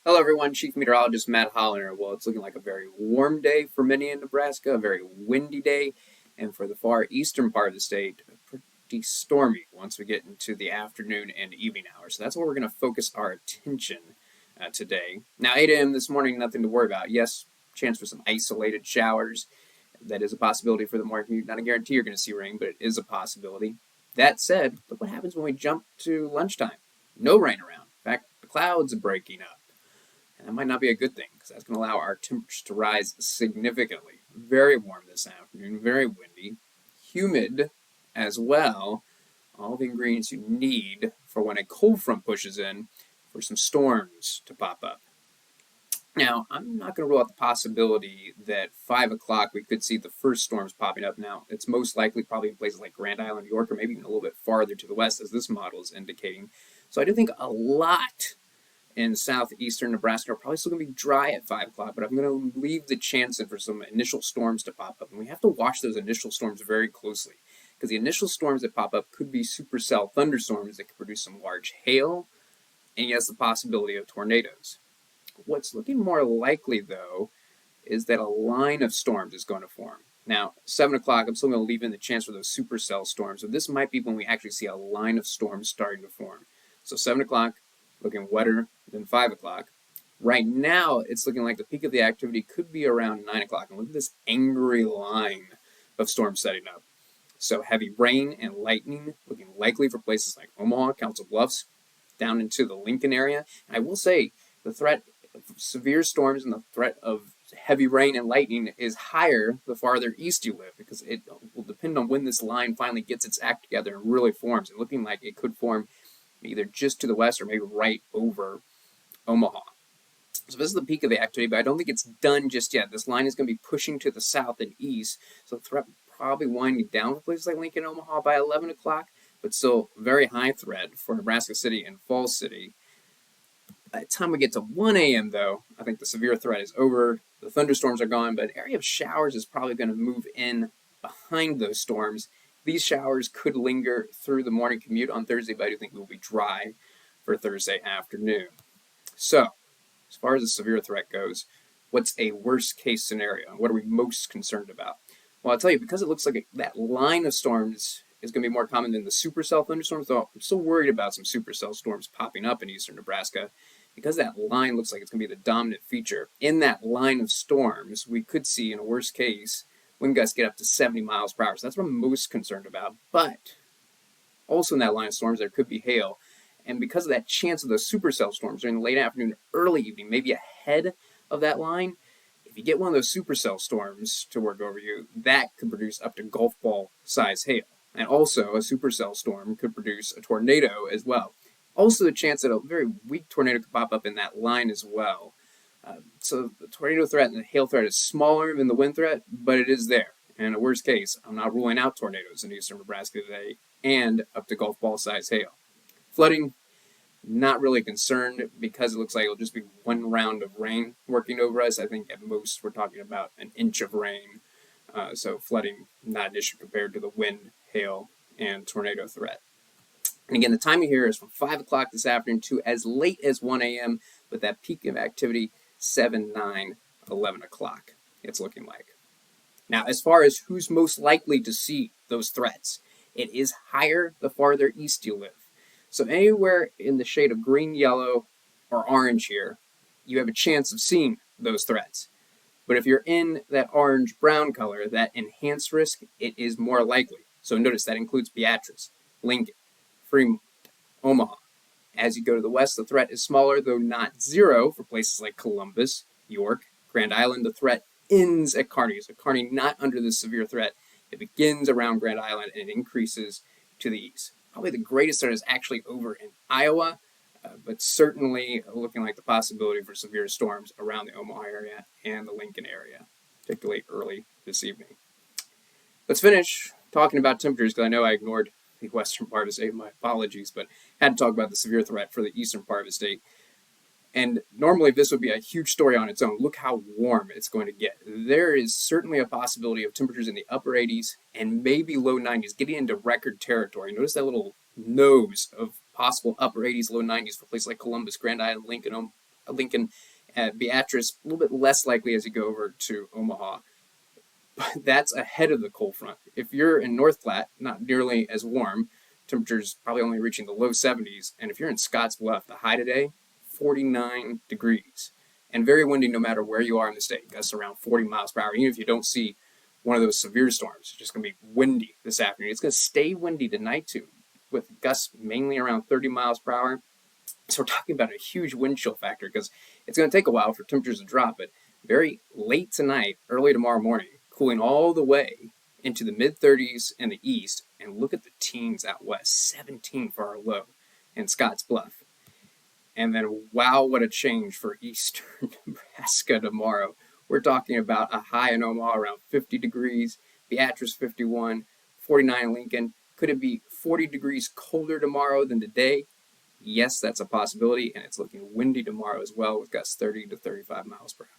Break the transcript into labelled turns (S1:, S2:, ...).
S1: Hello, everyone. Chief Meteorologist Matt-Holiner. Well, it's looking like a very warm day for many in Nebraska, a very windy day, and for the far eastern part of the state, pretty stormy once we get into the afternoon and evening hours. So that's where we're going to focus our attention today. Now, 8 a.m. this morning, nothing to worry about. Yes, chance for some isolated showers. That is a possibility for the morning. Not a guarantee you're going to see rain, but it is a possibility. That said, look what happens when we jump to lunchtime. No rain around. In fact, the clouds are breaking up. And that might not be a good thing because that's going to allow our temperatures to rise significantly. Very warm this afternoon, very windy, humid as well. All the ingredients you need for when a cold front pushes in for some storms to pop up. Now, I'm not going to rule out the possibility that 5 o'clock we could see the first storms popping up. Now, it's most likely probably in places like Grand Island, New York, or maybe even a little bit farther to the west, as this model is indicating. So I do think a lot in southeastern Nebraska are probably still going to be dry at 5 o'clock, but I'm going to leave the chance in for some initial storms to pop up. And we have to watch those initial storms very closely because the initial storms that pop up could be supercell thunderstorms that could produce some large hail and, yes, the possibility of tornadoes. What's looking more likely, though, is that a line of storms is going to form. Now, 7 o'clock, I'm still going to leave in the chance for those supercell storms. So this might be when we actually see a line of storms starting to form. So 7 o'clock, looking wetter than 5 o'clock. Right now, it's looking like the peak of the activity could be around 9 o'clock. And look at this angry line of storms setting up. So heavy rain and lightning looking likely for places like Omaha, Council Bluffs, down into the Lincoln area. And I will say the threat of severe storms and the threat of heavy rain and lightning is higher the farther east you live because it will depend on when this line finally gets its act together and really forms. And looking like it could form either just to the west or maybe right over Omaha. So this is the peak of the activity, but I don't think it's done just yet. This line is going to be pushing to the south and east, so the threat probably winding down for places like Lincoln, Omaha by 11 o'clock, but still very high threat for Nebraska City and Falls City. By the time we get to 1 a.m., though, I think the severe threat is over. The thunderstorms are gone, but an area of showers is probably going to move in behind those storms. These showers could linger through the morning commute on Thursday, but I do think it will be dry for Thursday afternoon. So, as far as the severe threat goes, what's a worst case scenario? What are we most concerned about? Well, I'll tell you, because it looks like that line of storms is going to be more common than the supercell thunderstorms, though I'm still worried about some supercell storms popping up in eastern Nebraska. Because that line looks like it's going to be the dominant feature, in that line of storms, we could see, in a worst case, wind gusts get up to 70 miles per hour. So that's what I'm most concerned about. But also in that line of storms, there could be hail. And because of that chance of those supercell storms during the late afternoon, early evening, maybe ahead of that line, if you get one of those supercell storms to work over you, that could produce up to golf ball size hail. And also, a supercell storm could produce a tornado as well. Also, the chance that a very weak tornado could pop up in that line as well. So the tornado threat and the hail threat is smaller than the wind threat, but it is there. And in a worst case, I'm not ruling out tornadoes in eastern Nebraska today and up to golf ball size hail. Flooding, not really concerned because it looks like it'll just be one round of rain working over us. I think at most we're talking about an inch of rain. So flooding, not an issue compared to the wind, hail, and tornado threat. And again, the timing here is from 5 o'clock this afternoon to as late as 1 a.m. with that peak of activity 7, 9, 11 o'clock, it's looking like. Now, as far as who's most likely to see those threats, it is higher the farther east you live. So anywhere in the shade of green, yellow, or orange here, you have a chance of seeing those threats. But if you're in that orange-brown color, that enhanced risk, it is more likely. So notice that includes Beatrice, Lincoln, Fremont, Omaha. As you go to the west, the threat is smaller, though not zero, for places like Columbus, York, Grand Island. The threat ends at Kearney. So Kearney not under this severe threat. It begins around Grand Island and it increases to the east. Probably the greatest threat is actually over in Iowa, but certainly looking like the possibility for severe storms around the Omaha area and the Lincoln area, particularly early this evening. Let's finish talking about temperatures because I know I ignored the western part of the state. My apologies, but had to talk about the severe threat for the eastern part of the state. And normally this would be a huge story on its own. Look how warm it's going to get. There is certainly a possibility of temperatures in the upper 80s and maybe low 90s, getting into record territory. Notice that little nose of possible upper 80s, low 90s for places like Columbus, Grand Island, Lincoln, Lincoln. Beatrice, a little bit less likely as you go over to Omaha. But that's ahead of the cold front. If you're in North Platte, not nearly as warm, temperatures probably only reaching the low 70s. And if you're in Scotts Bluff, the high today, 49 degrees. And very windy no matter where you are in the state. Gusts around 40 miles per hour. Even if you don't see one of those severe storms, it's just going to be windy this afternoon. It's going to stay windy tonight too, with gusts mainly around 30 miles per hour. So we're talking about a huge wind chill factor because it's going to take a while for temperatures to drop, but very late tonight, early tomorrow morning, cooling all the way into the mid-30s in the east. And look at the teens out west, 17 for our low in Scotts Bluff. And then, wow, what a change for eastern Nebraska tomorrow. We're talking about a high in Omaha around 50 degrees, Beatrice 51, 49 Lincoln. Could it be 40 degrees colder tomorrow than today? Yes, that's a possibility, and it's looking windy tomorrow as well with gusts 30 to 35 miles per hour.